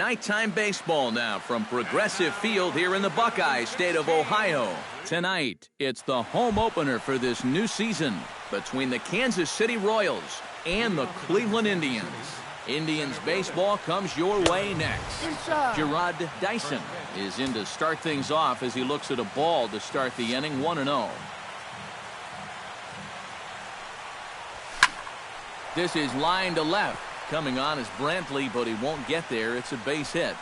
Nighttime baseball now from Progressive Field here in the Buckeye State of Ohio. Tonight, it's the home opener for this new season between the Kansas City Royals and the Cleveland Indians. Indians baseball comes your way next. Gerard Dyson is in to start things off as he looks at a ball to start the inning, 1-0. This is line to left. Coming on is Brantley, but he won't get there. It's a base hit.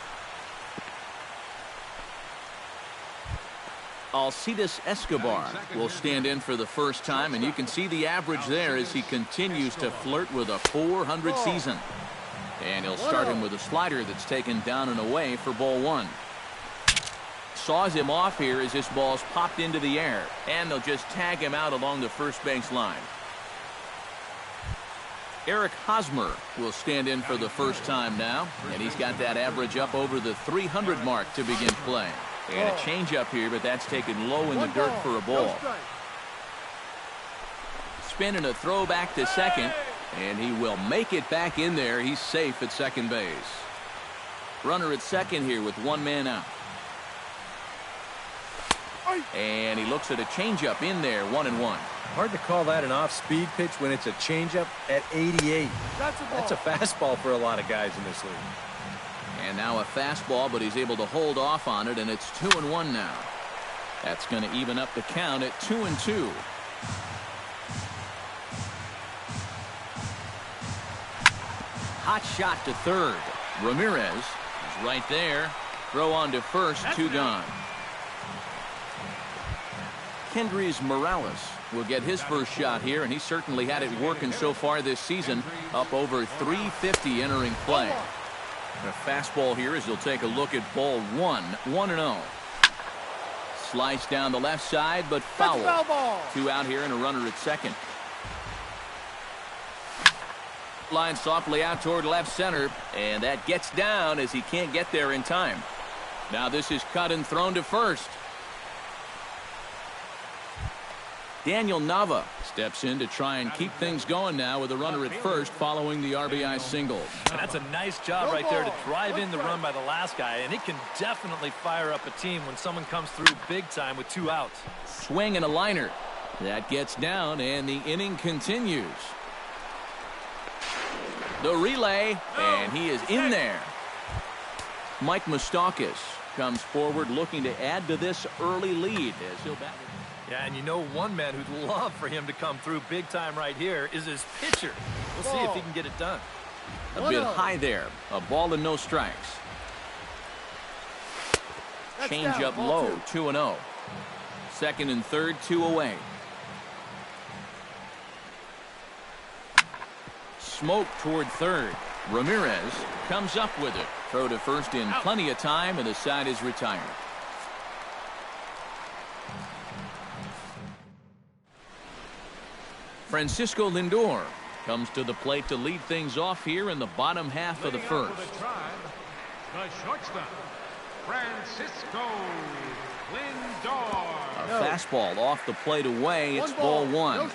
Alcides Escobar will stand in for the first time, and you can see the average there as he continues to flirt with a .400 season. And he'll start him with a slider that's taken down and away for ball one. Saws him off here as this ball's popped into the air, and they'll just tag him out along the first base line. Eric Hosmer will stand in for the first time now, and he's got that average up over the 300 mark to begin play. And a changeup here, but that's taken low in the dirt for a ball. Spin and a throw back to second, and he will make it back in there. He's safe at second base. Runner at second here with one man out. And he looks at a changeup in there, 1-1. Hard to call that an off-speed pitch when it's a changeup at 88. That's a fastball for a lot of guys in this league. And now a fastball, but he's able to hold off on it, and it's 2-1 now. That's going to even up the count at 2-2. Hot shot to third. Ramirez is right there. Throw on to first, two gone. Kendrys Morales will get his first shot here, and he certainly had it working so far this season, up over 350 entering play. A fastball here as he'll take a look at ball one, 1-0. Slice down the left side, but foul. Two out here and a runner at second. Line softly out toward left center, and that gets down as he can't get there in time. Now this is cut and thrown to first. Daniel Nava steps in to try and keep things going now with a runner at first following the RBI single. And that's a nice job right there to drive in the run by the last guy, and it can definitely fire up a team when someone comes through big time with two outs. Swing and a liner. That gets down, and the inning continues. The relay, and he is in there. Mike Moustakas comes forward looking to add to this early lead as he'll bat. Yeah, and you know one man who'd love for him to come through big time right here is his pitcher. We'll see if he can get it done. A bit high there. A ball and no strikes. Change up low, 2-0. Second and third, two away. Smoke toward third. Ramirez comes up with it. Throw to first in plenty of time, and the side is retired. Francisco Lindor comes to the plate to lead things off here in the bottom half of the first. The shortstop, Francisco Lindor. A fastball off the plate away. It's ball one.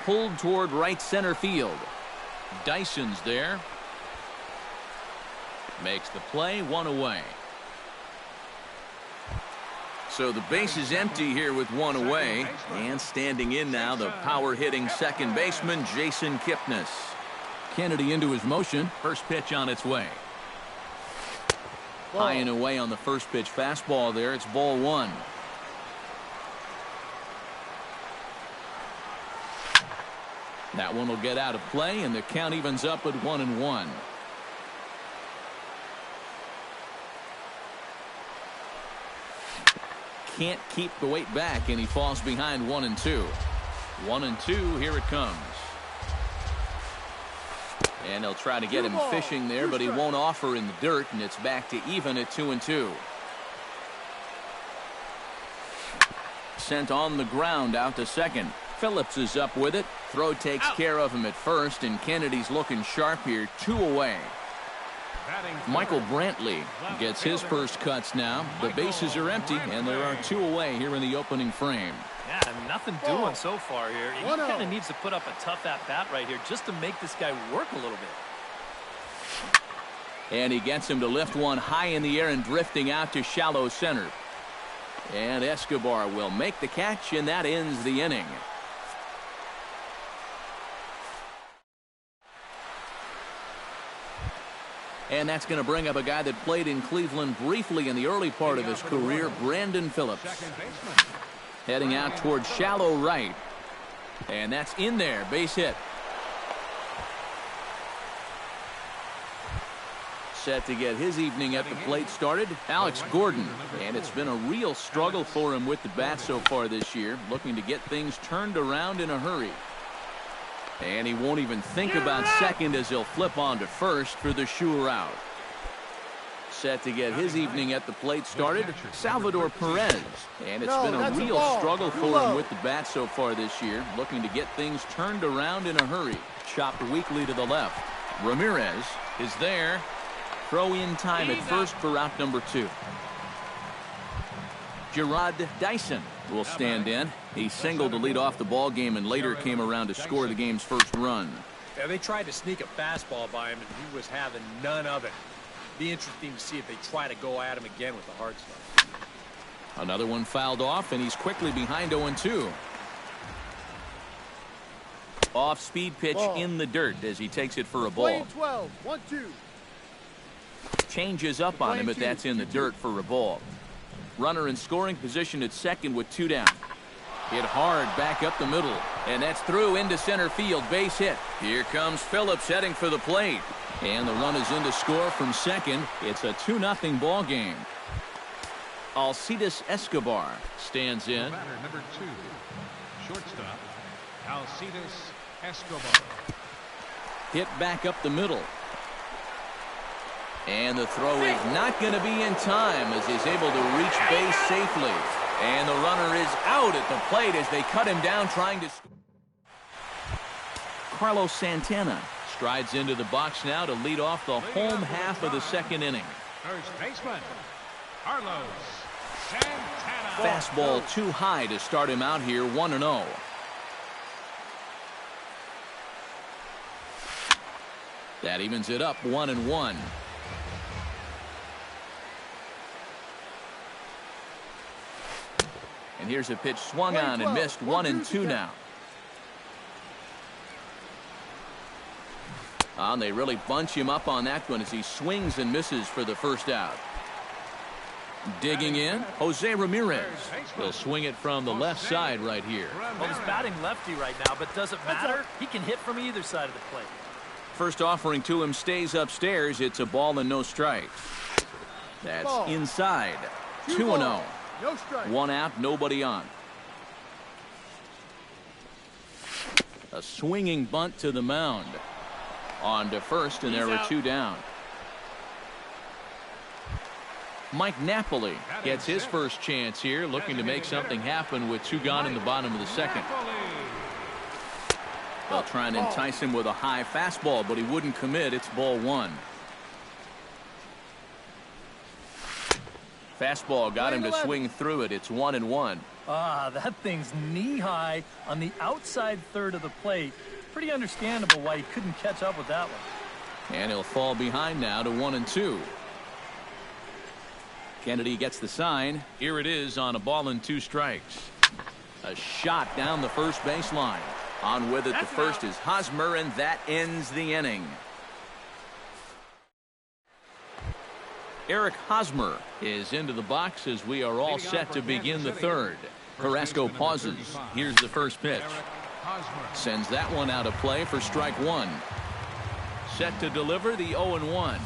Pulled toward right center field. Dyson's there. Makes the play, one away. So the base is empty here with one away, and standing in now the power-hitting second baseman Jason Kipnis. Kennedy into his motion. First pitch on its way. High and away on the first pitch fastball there. It's ball one. That one will get out of play, and the count evens up at 1-1. Can't keep the weight back, and he falls behind 1-2. 1-2, here it comes. And they'll try to get him fishing there, but he won't offer in the dirt, and it's back to even at 2-2. Sent on the ground out to second. Phillips is up with it. Throw takes care of him at first, and Kennedy's looking sharp here, two away. Michael Brantley gets his first cuts now. The bases are empty, and there are two away here in the opening frame. Yeah, nothing doing so far here. He kind of needs to put up a tough at-bat right here just to make this guy work a little bit. And he gets him to lift one high in the air and drifting out to shallow center. And Escobar will make the catch, and that ends the inning. And that's going to bring up a guy that played in Cleveland briefly in the early part of his career, Brandon Phillips. Heading out towards shallow right. And that's in there, base hit. Set to get his evening at the plate started, Alex Gordon. And it's been a real struggle for him with the bat so far this year, looking to get things turned around in a hurry. And he won't even think about second as he'll flip on to first for the sure out. Set to get his evening at the plate started, Salvador Perez. And it's been a real struggle for him with the bat so far this year, looking to get things turned around in a hurry. Chopped weakly to the left. Ramirez is there. Throw in time at first for out number 2. Gerard Dyson will stand in. He singled to lead off the ball game and later came around to score the game's first run. Yeah, they tried to sneak a fastball by him, and he was having none of it. Be interesting to see if they try to go at him again with the hard stuff. Another one fouled off, and he's quickly behind 0-2. Off-speed pitch in the dirt as he takes it for a ball. 12, 1-2. Changes up on him, but that's in the dirt for a ball. Runner in scoring position at second with 2 down. Hit hard back up the middle, and that's through into center field, base hit. Here comes Phillips heading for the plate, and the run is in to score from second. It's a 2-0 ball game. Alcides Escobar stands in. Batter number 2, shortstop Alcides Escobar. Hit back up the middle. And the throw is not going to be in time as he's able to reach base safely. And the runner is out at the plate as they cut him down trying to score. Carlos Santana strides into the box now to lead off the home half of the second inning. First baseman Carlos Santana. Fastball too high to start him out here, 1-0. That evens it up, 1-1. And here's a pitch swung on and missed, 1-2 now. And they really bunch him up on that one as he swings and misses for the first out. Digging in, Jose Ramirez. He'll swing it from the left side right here. Well, he's batting lefty right now, but doesn't matter. He can hit from either side of the plate. First offering to him stays upstairs. It's a ball and no strikes. That's inside. 2-0. No strike. 1 out, nobody on. A swinging bunt to the mound. On to first, and there are 2 down. Mike Napoli gets his first chance here, looking to make something happen with 2 gone in the bottom of the second. They'll try and entice him with a high fastball, but he wouldn't commit. It's ball 1. Fastball got him to swing through it. It's 1-1. That thing's knee-high on the outside third of the plate. Pretty understandable why he couldn't catch up with that one. And he'll fall behind now to 1-2. Kennedy gets the sign. Here it is on a ball and 2 strikes. A shot down the first baseline. On with it, the first is Hosmer, and that ends the inning. Eric Hosmer is into the box as we are all set to begin the third. Carrasco pauses. Here's the first pitch. Sends that one out of play for strike 1. Set to deliver the 0-1.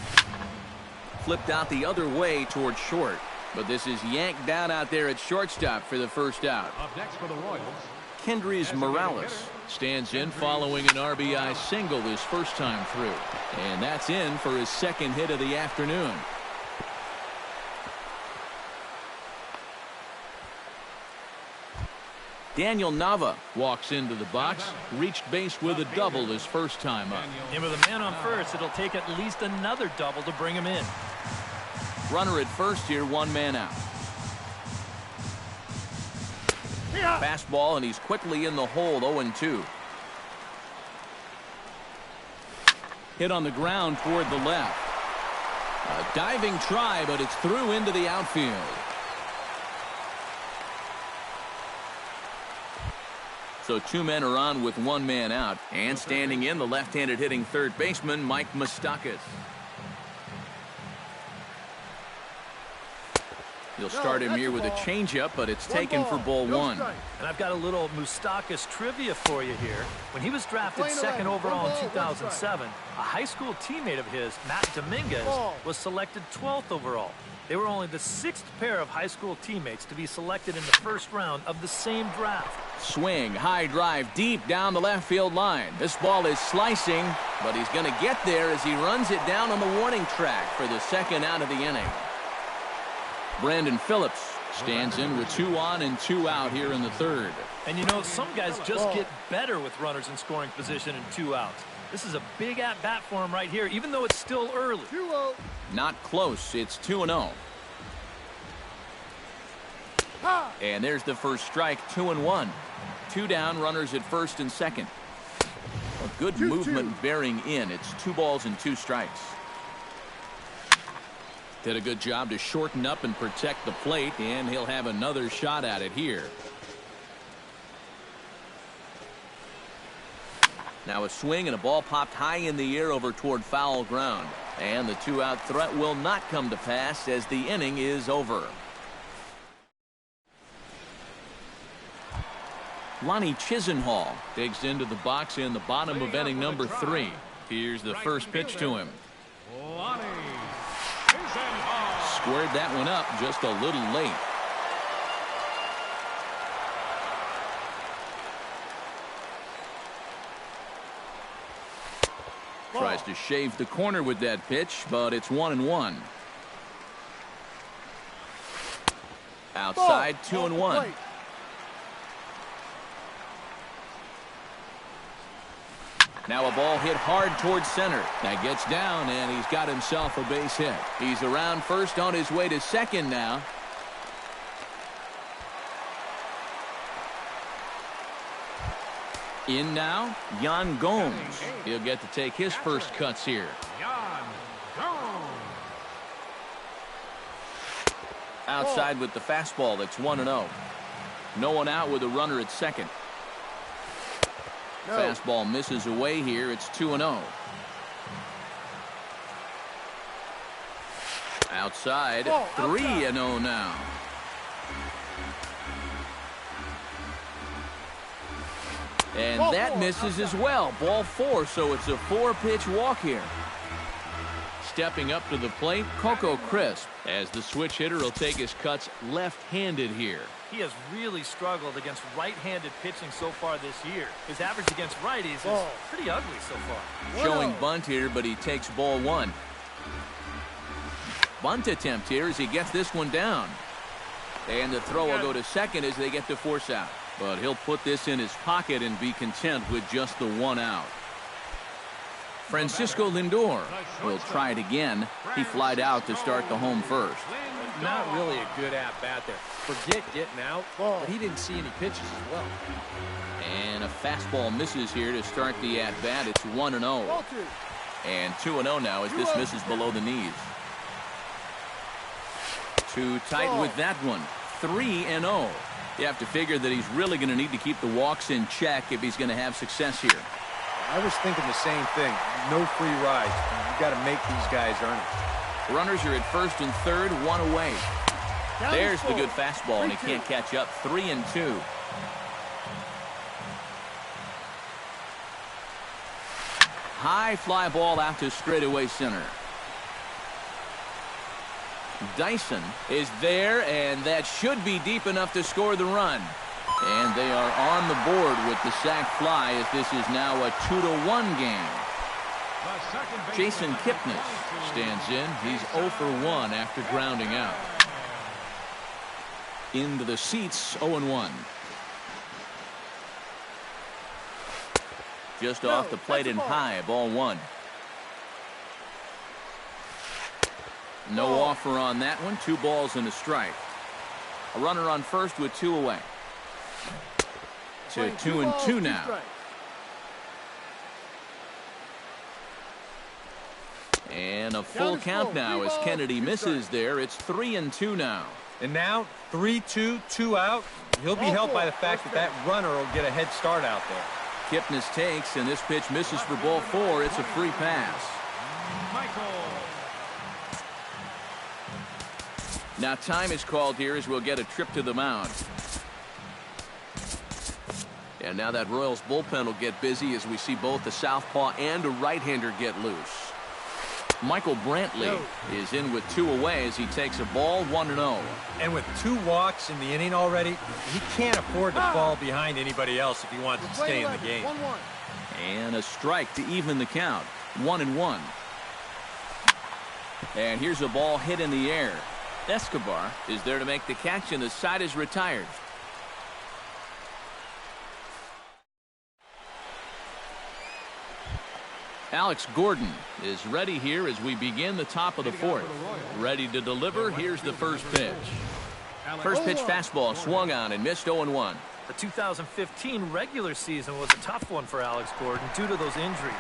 Flipped out the other way towards short. But this is yanked down out there at shortstop for the first out. Up next for the Royals, Kendrys Morales stands in following an RBI single his first time through. And that's in for his second hit of the afternoon. Daniel Nava walks into the box, reached base with a double his first time up. And with a man on first, it'll take at least another double to bring him in. Runner at first here, 1 man out. Fastball, and he's quickly in the hole, 0-2. Hit on the ground toward the left. A diving try, but it's through into the outfield. So two men are on with one man out. And standing in, the left-handed hitting third baseman, Mike Moustakas. He'll start him here with a changeup, but it's taken for ball one. And I've got a little Moustakas trivia for you here. When he was drafted second overall in 2007, a high school teammate of his, Matt Dominguez, was selected 12th overall. They were only the 6th pair of high school teammates to be selected in the first round of the same draft. Swing, high drive, deep down the left field line. This ball is slicing, but he's going to get there as he runs it down on the warning track for the second out of the inning. Brandon Phillips stands in with 2 on and 2 out here in the third. And you know, some guys just get better with runners in scoring position and 2 outs. This is a big at-bat for him right here, even though it's still early. 2-0. Not close. It's 2-0. And there's the first strike, 2-1. 2 down, runners at first and second. A good movement bearing in. It's 2 balls and 2 strikes. Did a good job to shorten up and protect the plate, and he'll have another shot at it here. Now a swing and a ball popped high in the air over toward foul ground. And the 2-out threat will not come to pass as the inning is over. Lonnie Chisenhall digs into the box in the bottom of inning number 3. Here's the first pitch to him. Lonnie. Squared that one up just a little late. Tries to shave the corner with that pitch, but it's 1-1. Outside, 2-1. Now a ball hit hard towards center. That gets down, and he's got himself a base hit. He's around first on his way to second now. In now, Yan Gomes. He'll get to take his first cuts here. Outside with the fastball. That's 1-0. No one out with a runner at second. Fastball misses away here. It's 2-0. Outside, 3-0 now. And that misses as well. Ball 4, so it's a 4-pitch walk here. Stepping up to the plate, Coco Crisp, as the switch hitter will take his cuts left-handed here. He has really struggled against right-handed pitching so far this year. His average against righties is pretty ugly so far. Showing bunt here, but he takes ball 1. Bunt attempt here as he gets this one down. And the throw will go to second as they get the force out. But he'll put this in his pocket and be content with just the 1 out. Francisco Lindor will try it again. He flied out to start the home first. Not really a good at-bat there. Forget getting out, but he didn't see any pitches as well. And a fastball misses here to start the at-bat. It's 1-0. And 2-0 now as this misses below the knees. Too tight with that one. 3-0. You have to figure that he's really going to need to keep the walks in check if he's going to have success here. I was thinking the same thing. No free rides. You got to make these guys earn it. Runners are at first and third, 1 away. There's the good fastball, and he can't catch up. 3-2. High fly ball out to straightaway center. Dyson is there, and that should be deep enough to score the run. And they are on the board with the sac fly as this is now a 2-1 game. Jason Kipnis stands in. He's 0 for 1 after grounding out. Into the seats, 0-1. Just off the plate and high, ball 1. No offer on that one. 2 balls and a strike. A runner on first with 2 away. To 2-2 now. And a full count now as Kennedy misses there. It's 3-2 now. And now 3-2, 2 out. He'll be helped by the fact that that runner will get a head start out there. Kipnis takes, and this pitch misses for ball 4. It's a free pass. Now time is called here as we'll get a trip to the mound. And now that Royals bullpen will get busy as we see both the southpaw and a right-hander get loose. Michael Brantley is in with 2 away as he takes a ball 1-0. And with 2 walks in the inning already, he can't afford to fall behind anybody else if he wants to stay in the game. And a strike to even the count. 1-1. And here's a ball hit in the air. Escobar is there to make the catch, and the side is retired. Alex Gordon is ready here as we begin the top of the 4th. Ready to deliver. Here's the first pitch. First pitch fastball swung on and missed 0-1. The 2015 regular season was a tough one for Alex Gordon due to those injuries.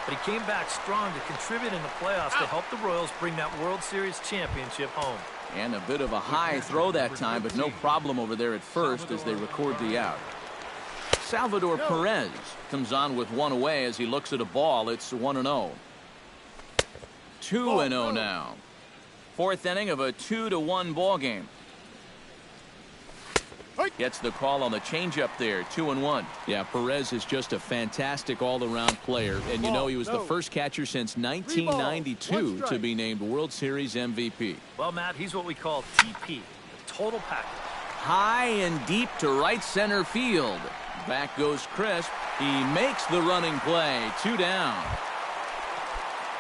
But he came back strong to contribute in the playoffs to help the Royals bring that World Series championship home. And a bit of a high throw that time, but no problem over there at first as they record the out. Salvador Perez comes on with 1 away as he looks at a ball. It's 1-0. 2-0 now. 4th inning of a 2-1 ball game. Gets the call on the changeup there. 2-1. Yeah, Perez is just a fantastic all-around player, and you know he was the first catcher since 1992 to be named World Series MVP. Well, Matt, he's what we call TP, the total package. High and deep to right center field. Back goes Crisp. He makes the running play. 2 down.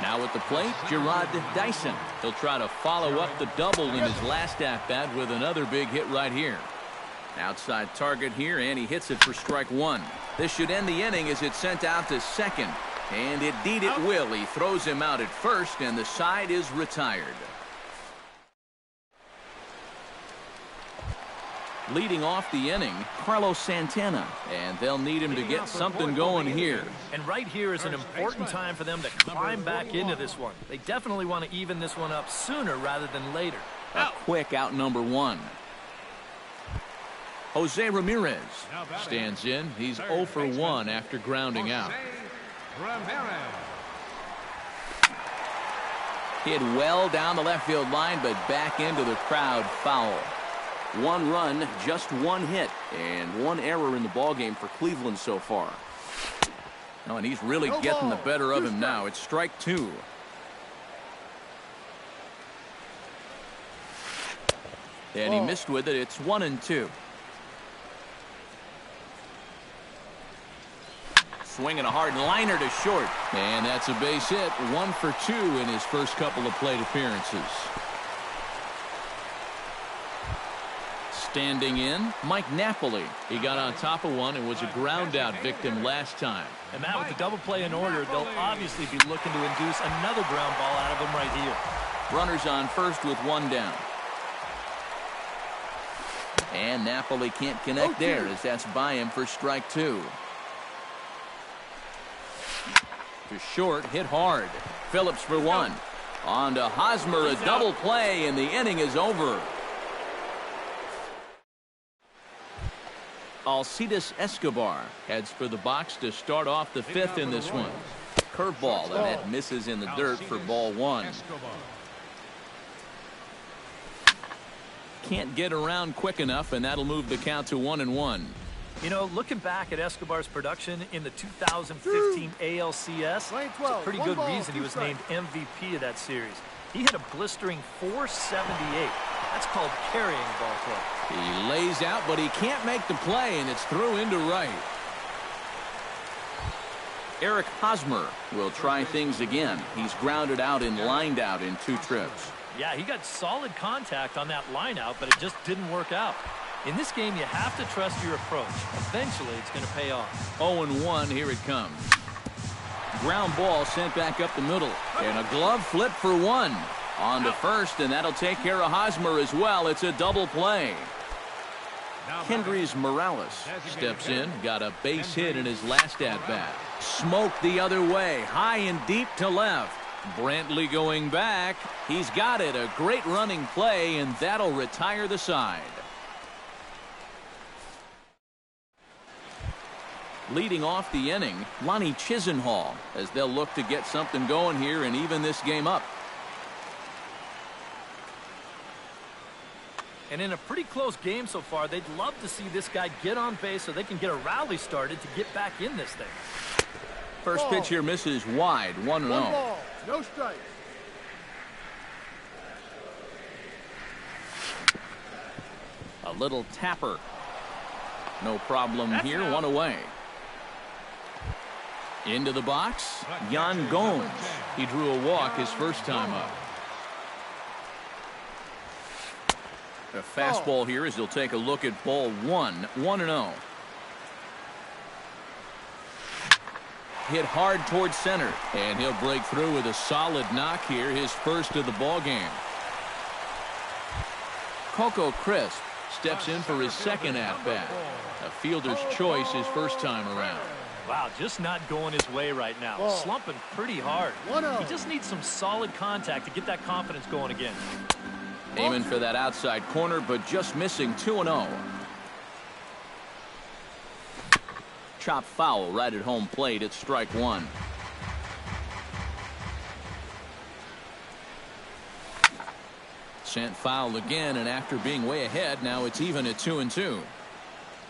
Now at the plate, Gerard Dyson. He'll try to follow up the double in his last at-bat with another big hit right here. Outside target here, and he hits it for strike 1. This should end the inning as it's sent out to second. And indeed it will. He throws him out at first, and the side is retired. Leading off the inning, Carlos Santana, and they'll need him to get something going here. And right here is an important time for them to climb back into this one. They definitely want to even this one up sooner rather than later. A quick out number 1. Jose Ramirez stands in. He's 0 for 1 after grounding out. Hit well down the left field line, but back into the crowd foul. 1 run, just 1 hit, and 1 error in the ballgame for Cleveland so far. Oh, and he's really getting the better of him now. It's strike 2. And he missed with it. It's 1-2. Swinging a hard liner to short. And that's a base hit. 1 for 2 in his first couple of plate appearances. Standing in, Mike Napoli. He got on top of one and was a ground out victim last time. And Matt, with the double play in order, they'll obviously be looking to induce another ground ball out of him right here. Runners on first with 1 down. And Napoli can't connect there as that's by him for strike 2. To short, hit hard. Phillips for 1. On to Hosmer, a double play, and the inning is over. Alcides Escobar heads for the box to start off the 5th in this one. Curveball, and that misses in the dirt for ball 1. Can't get around quick enough, and that'll move the count to 1-1. You know, looking back at Escobar's production in the 2015 ALCS, it's a pretty good reason he was named MVP of that series. He hit a blistering .478. That's called carrying a ball club. He lays out, but he can't make the play, and it's through into right. Eric Hosmer will try things again. He's grounded out and lined out in 2 trips. Yeah, he got solid contact on that line out, but it just didn't work out. In this game, you have to trust your approach. Eventually, it's going to pay off. 0-1, here it comes. Ground ball sent back up the middle. And a glove flip for 1. On to first, and that'll take care of Hosmer as well. It's a double play. Kendrys Morales steps in. Got a base hit in his last at-bat. Smoked the other way. High and deep to left. Brantley going back. He's got it. A great running play, and that'll retire the side. Leading off the inning, Lonnie Chisenhall, as they'll look to get something going here and even this game up. And in a pretty close game so far, they'd love to see this guy get on base so they can get a rally started to get back in this thing. First pitch here misses wide, 1-0. No strike. A little tapper. No problem here, one away. Into the box, Yan Gomes. He drew a walk his first time up. A fastball here as he'll take a look at ball 1-0. Hit hard towards center, and he'll break through with a solid knock here, his first of the ball game. Coco Crisp steps in for his second at-bat. A fielder's choice his first time around. Wow, just not going his way right now. Slumping pretty hard. He just needs some solid contact to get that confidence going again. Aiming for that outside corner, but just missing 2-0. Chop foul right at home plate. It's strike one. Sent foul again, and after being way ahead, now it's even at 2-2.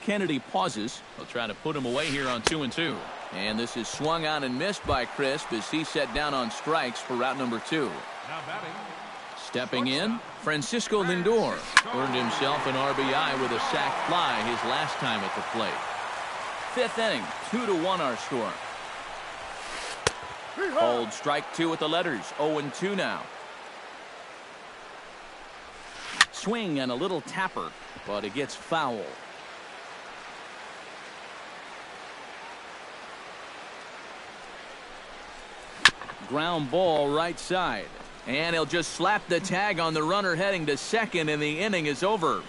Kennedy pauses. He'll try to put him away here on 2-2. And this is swung on and missed by Crisp as he set down on strikes for route number 2. Now batting. Stepping in, Francisco Lindor earned himself an RBI with a sac fly his last time at the plate. Fifth inning, 2-1 our score. Hold strike 2 with the letters, 0-2 now. Swing and a little tapper, but it gets foul. Ground ball right side. And he'll just slap the tag on the runner heading to second, and the inning is over.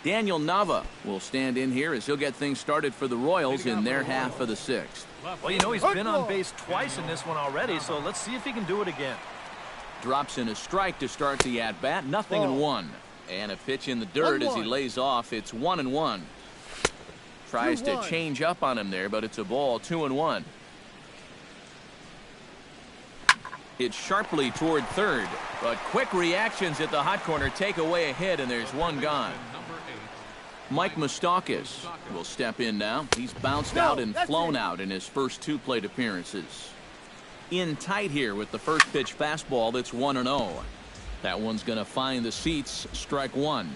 Daniel Nava will stand in here as he'll get things started for the Royals in their half of the sixth. Well, you know, he's been on base twice in this one already, so let's see if he can do it again. Drops in a strike to start the at-bat, 0-1. And a pitch in the dirt as he lays off. It's 1-1. Tries to change up on him there, but it's a ball, 2-1. Hits sharply toward third, but quick reactions at the hot corner take away a hit, and there's one gone. Mike Moustakas will step in now. He's bounced out and flown out in his first 2 plate appearances. In tight here with the first pitch fastball. That's 1-0. That one's going to find the seats. Strike 1.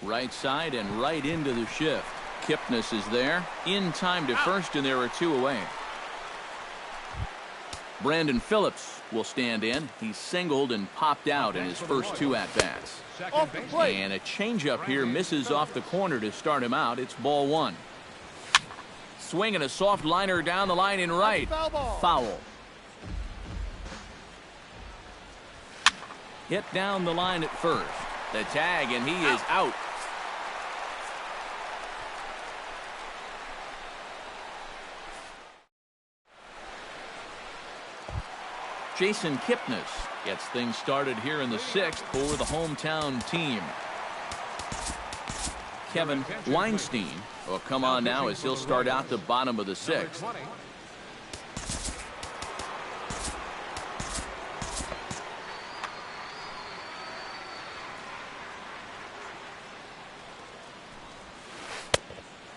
Right side and right into the shift. Kipnis is there. In time to first, and there are 2 away. Brandon Phillips will stand in. He's singled and popped out in his first 2 at-bats. And a changeup here misses off the corner to start him out. It's ball 1. Swinging a soft liner down the line in right. Foul. Hit down the line at first. The tag, and he is out. Jason Kipnis gets things started here in the 6th for the hometown team. Kevin Weinstein will come on now as he'll start out the bottom of the 6th.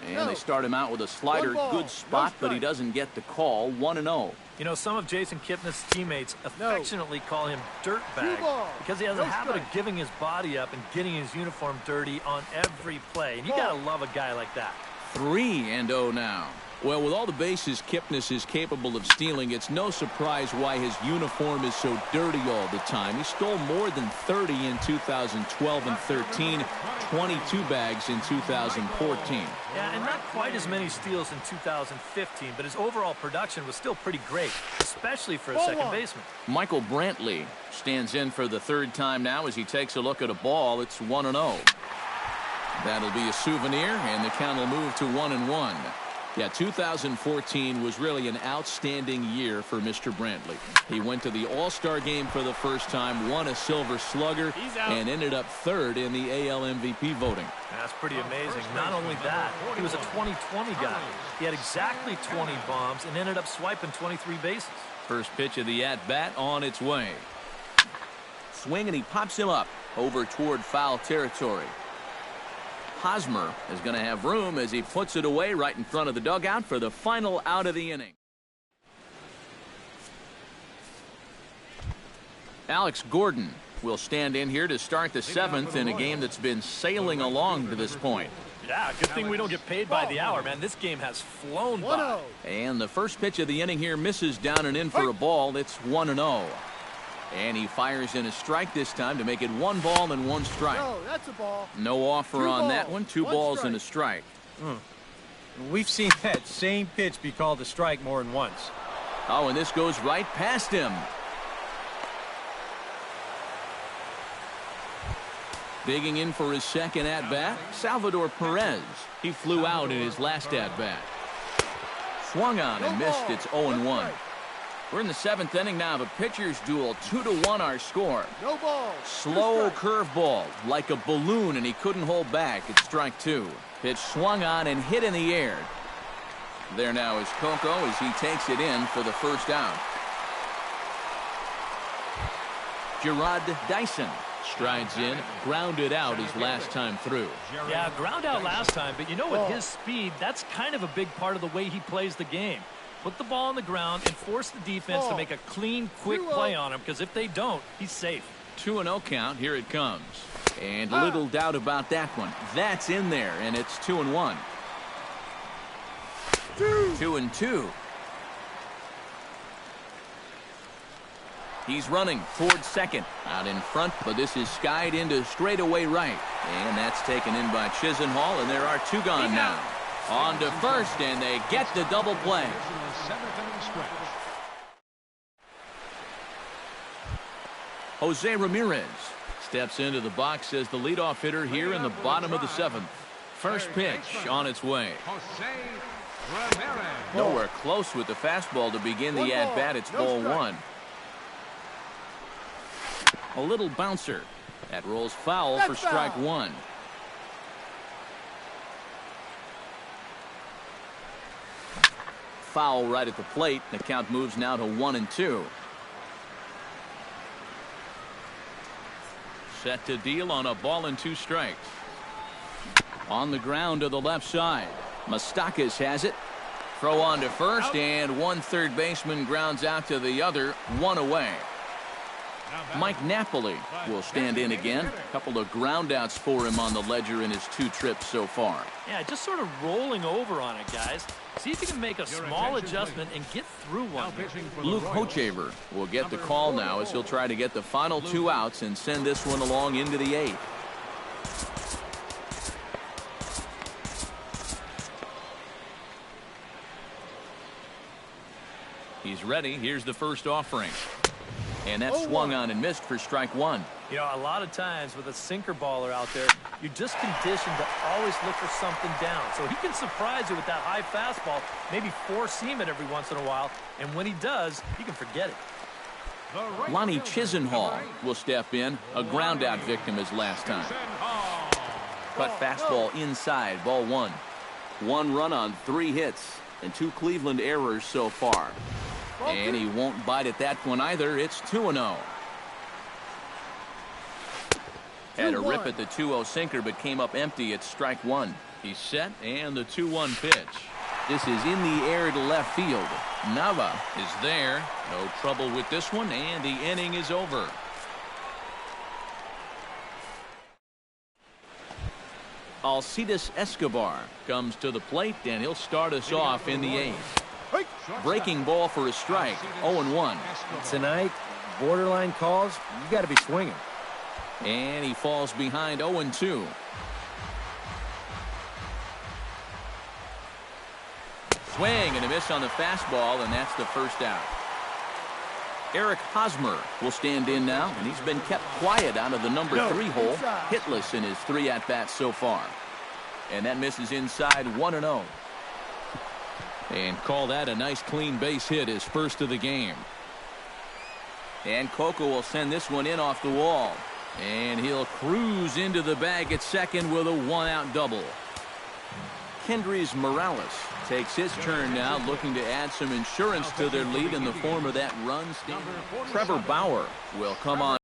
And they start him out with a slider. Good spot, but he doesn't get the call. 1-0. You know, some of Jason Kipnis' teammates affectionately call him Dirtbag because he has a habit of giving his body up and getting his uniform dirty on every play. And you got to love a guy like that. 3-0 now. Well, with all the bases Kipnis is capable of stealing, it's no surprise why his uniform is so dirty all the time. He stole more than 30 in 2012 and 13, 22 bags in 2014. Yeah, and not quite as many steals in 2015, but his overall production was still pretty great, especially for a second baseman. Michael Brantley stands in for the 3rd time now as he takes a look at a ball. It's 1-0. That'll be a souvenir, and the count will move to 1-1. Yeah, 2014 was really an outstanding year for Mr. Brantley. He went to the All-Star game for the first time, won a Silver Slugger, and ended up third in the AL MVP voting. That's pretty amazing. Not only that, he was a 20-20 guy. He had exactly 20 bombs and ended up swiping 23 bases. First pitch of the at-bat on its way. Swing, and he pops him up over toward foul territory. Hosmer is going to have room as he puts it away right in front of the dugout for the final out of the inning. Alex Gordon will stand in here to start the seventh in a game that's been sailing along to this point. Yeah, good thing we don't get paid by the hour, man. This game has flown by. And the first pitch of the inning here misses down and in for a ball. It's 1-0. And he fires in a strike this time to make it 1 ball and 1 strike. No, that's a ball. No offer on that one. 2 balls and a strike. We've seen that same pitch be called a strike more than once. Oh, and this goes right past him. Digging in for his second at-bat, Salvador Perez. He flew out in his last at-bat. Swung on and missed. It's 0-1. We're in the 7th inning now of a pitcher's duel. 2-1 our score. No ball. Slow curveball, like a balloon, and he couldn't hold back. It's strike 2. Pitch swung on and hit in the air. There now is Coco as he takes it in for the first out. Gerard Dyson strides in, grounded out his last time through. Yeah, ground out last time, but you know, with his speed, that's kind of a big part of the way he plays the game. Put the ball on the ground and force the defense to make a clean, quick play on him, because if they don't, he's safe. 2-0 count. Here it comes. And little doubt about that one. That's in there, and it's 2-1. 2-2. He's running towards second. Out in front, but this is skied into straightaway right. And that's taken in by Chisenhall, and there are 2 gone now. On to first, and they get the double play. Jose Ramirez steps into the box as the leadoff hitter here in the bottom of the 7th. First pitch on its way. Nowhere close with the fastball to begin the at-bat. It's ball 1. A little bouncer. That rolls foul for strike 1. Foul right at the plate. The count moves now to 1-2. Set to deal on a ball and 2 strikes. On the ground to the left side. Moustakas has it. Throw on to first, and one third baseman grounds out to the other. 1 away. Mike Napoli will stand in again. A couple of groundouts for him on the ledger in his 2 trips so far. Yeah, just sort of rolling over on it, guys. See if you can make a small adjustment and get through one. Luke Hochevar will get the call now as he'll try to get the final 2 outs and send this one along into the 8th. He's ready. Here's the first offering. And that's swung on and missed for strike 1. You know, a lot of times with a sinker baller out there, you're just conditioned to always look for something down. So he can surprise you with that high fastball, maybe 4-seam it every once in a while. And when he does, you can forget it. Lonnie Chisenhall will step in, a ground-out victim his last time. Cut fastball inside, ball 1. 1 run on 3 hits and 2 Cleveland errors so far. And he won't bite at that one either. It's 2-0. Had a rip at the 2-0 sinker, but came up empty at strike 1. He's set, and the 2-1 pitch. This is in the air to left field. Nava is there. No trouble with this one, and the inning is over. Alcides Escobar comes to the plate, and he'll start us off in the 8th. Breaking ball for a strike. 0-1. Tonight, borderline calls, you got to be swinging. And he falls behind 0-2. Swing and a miss on the fastball, and that's the first out. Eric Hosmer will stand in now, and he's been kept quiet out of the number 3 hole, hitless in his 3 at-bats so far. And that misses inside 1-0. And call that a nice clean base hit, his first of the game. And Coco will send this one in off the wall. And he'll cruise into the bag at second with a one-out double. Kendrys Morales takes his turn now, looking to add some insurance to their lead in the form of that run. Trevor Bauer will come on.